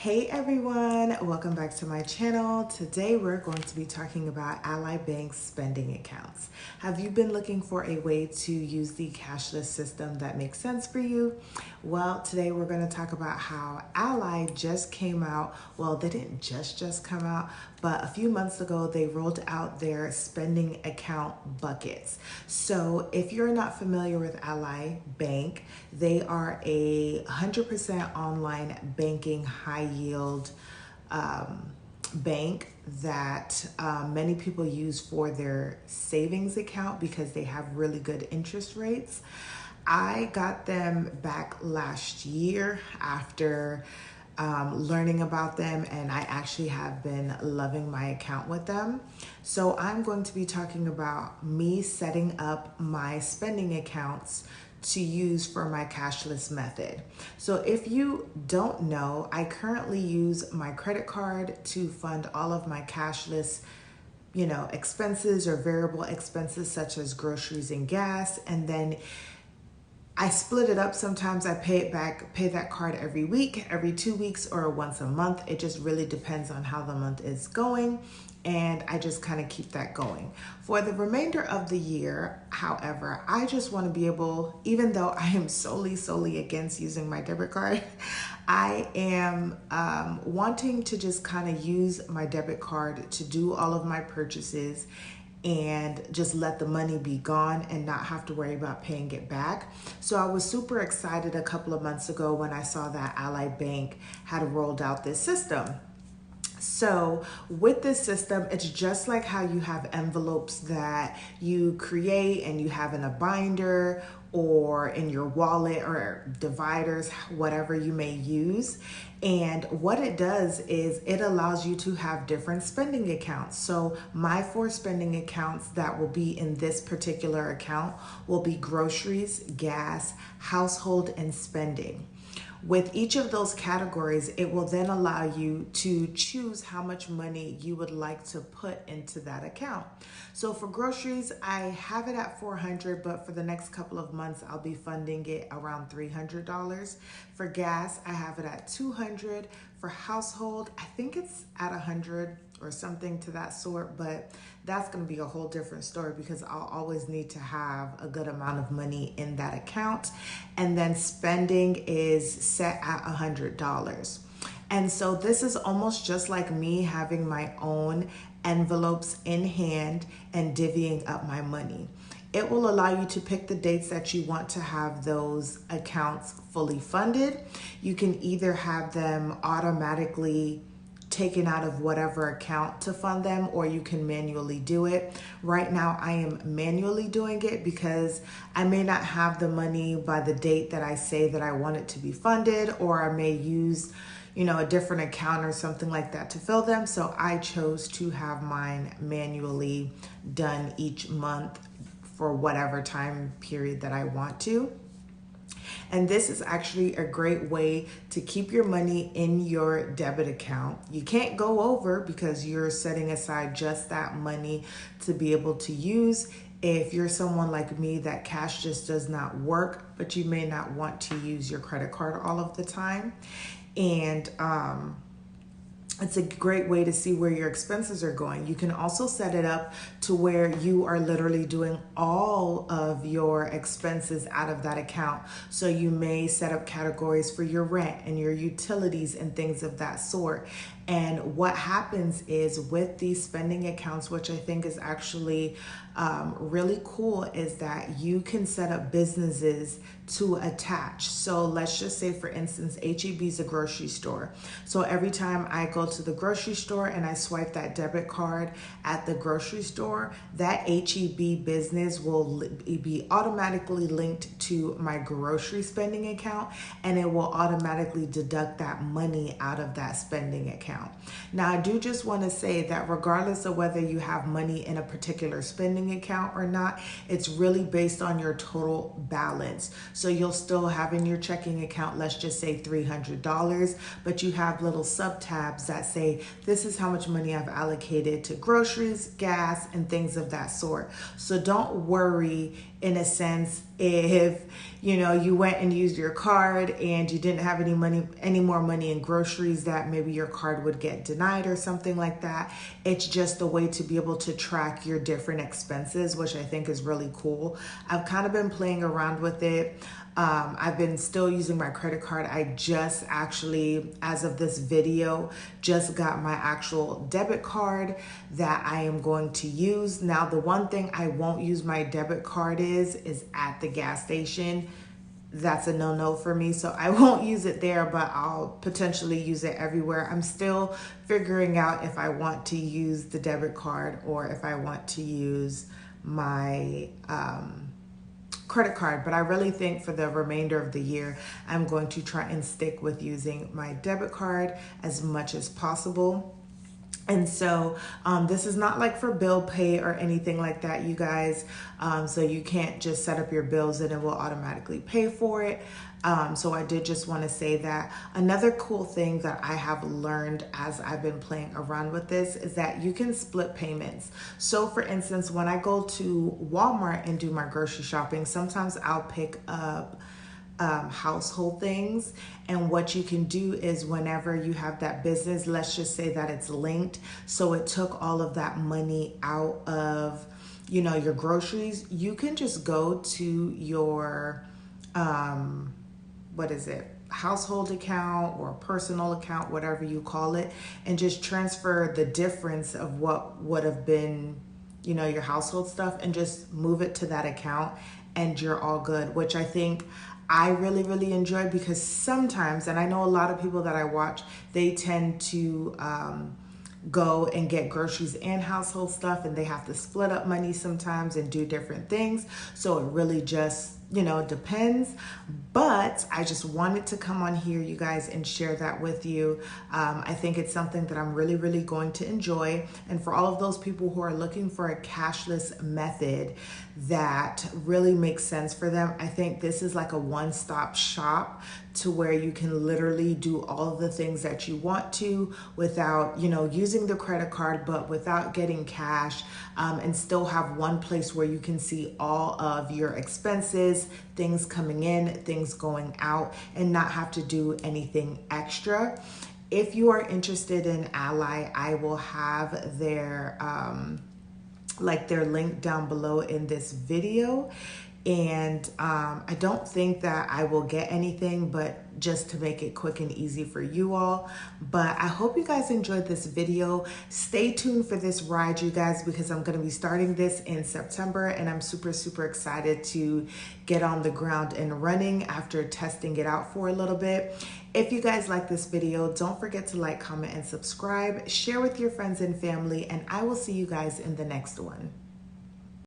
Hey everyone, welcome back to my channel. Today we're going to be talking about Ally Bank's spending accounts. Have you been looking for a way to use the cashless system that makes sense for you? Well, today we're going to talk about how Ally just came out. Well, they didn't just come out, but a few months ago they rolled out their spending account buckets. So if you're not familiar with Ally Bank, they are a 100% online banking high yield bank that many people use for their savings account because they have really good interest rates. I got them back last year after learning about them, and I actually have been loving my account with them. So I'm going to be talking about me setting up my spending accounts to use for my cashless method. So if you don't know, I currently use my credit card to fund all of my cashless expenses or variable expenses such as groceries and gas. And then I split it up. Sometimes I pay that card every week, every 2 weeks, or once a month. It just really depends on how the month is going. And I just kind of keep that going. For the remainder of the year, however, I just want to be able, even though I am solely against using my debit card, I am wanting to just kind of use my debit card to do all of my purchases and just let the money be gone and not have to worry about paying it back. So I was super excited a couple of months ago when I saw that Ally Bank had rolled out this system. So with this system, it's just like how you have envelopes that you create and you have in a binder or in your wallet or dividers, whatever you may use. And what it does is it allows you to have different spending accounts. So my 4 spending accounts that will be in this particular account will be groceries, gas, household, and spending. With each of those categories, it will then allow you to choose how much money you would like to put into that account. So for groceries, I have it at $400, but for the next couple of months, I'll be funding it around $300. For gas, I have it at $200. For household, I think it's at $100 or something to that sort, but that's going to be a whole different story because I'll always need to have a good amount of money in that account. And then spending is set at $100. And so this is almost just like me having my own envelopes in hand and divvying up my money. It will allow you to pick the dates that you want to have those accounts fully funded. You can either have them automatically taken out of whatever account to fund them, or you can manually do it. Right now, I am manually doing it because I may not have the money by the date that I say that I want it to be funded, or I may use a different account or something like that to fill them. So I chose to have mine manually done each month for whatever time period that I want to. And this is actually a great way to keep your money in your debit account. You can't go over because you're setting aside just that money to be able to use. If you're someone like me that cash just does not work, but you may not want to use your credit card all of the time. And it's a great way to see where your expenses are going. You can also set it up to where you are literally doing all of your expenses out of that account. So you may set up categories for your rent and your utilities and things of that sort. And what happens is with these spending accounts, which I think is actually really cool, is that you can set up businesses to attach. So let's just say, for instance, HEB is a grocery store. So every time I go to the grocery store and I swipe that debit card at the grocery store, that HEB business will be automatically linked to my grocery spending account, and it will automatically deduct that money out of that spending account. Now, I do just want to say that regardless of whether you have money in a particular spending account or not, it's really based on your total balance. So you'll still have in your checking account, let's just say $300, but you have little sub tabs that say, this is how much money I've allocated to groceries, gas, and things of that sort. So don't worry in a sense if you went and used your card and you didn't have any more money in groceries, that maybe your card would get denied or something like that. It's just a way to be able to track your different expenses, which I think is really cool. I've kind of been playing around with it. I've been still using my credit card. I just actually, as of this video, just got my actual debit card that I am going to use. Now, the one thing I won't use my debit card is at the gas station. That's a no-no for me. So I won't use it there, but I'll potentially use it everywhere. I'm still figuring out if I want to use the debit card or if I want to use my credit card, but I really think for the remainder of the year, I'm going to try and stick with using my debit card as much as possible. And so this is not like for bill pay or anything like that, you guys. So you can't just set up your bills and it will automatically pay for it. So I did just want to say that. Another cool thing that I have learned as I've been playing around with this is that you can split payments. So for instance, when I go to Walmart and do my grocery shopping, sometimes I'll pick up household things, and what you can do is whenever you have that business, let's just say that it's linked, so it took all of that money out of your groceries, you can just go to your household account or personal account, whatever you call it, and just transfer the difference of what would have been your household stuff and just move it to that account, and you're all good, which I think I really, really enjoy, because sometimes, and I know a lot of people that I watch, they tend to go and get groceries and household stuff, and they have to split up money sometimes and do different things. So it really just, depends. But I just wanted to come on here, you guys, and share that with you. I think it's something that I'm really, really going to enjoy. And for all of those people who are looking for a cashless method that really makes sense for them, I think this is like a one-stop shop to where you can literally do all of the things that you want to without, using the credit card, but without getting cash, and still have one place where you can see all of your expenses, things coming in, things going out, and not have to do anything extra. If you are interested in Ally, I will have their link down below in this video. And I don't think that I will get anything, but just to make it quick and easy for you all. But I hope you guys enjoyed this video. Stay tuned for this ride, you guys, because I'm going to be starting this in September, and I'm super, super excited to get on the ground and running after testing it out for a little bit. If you guys like this video, don't forget to like, comment, and subscribe. Share with your friends and family, and I will see you guys in the next one.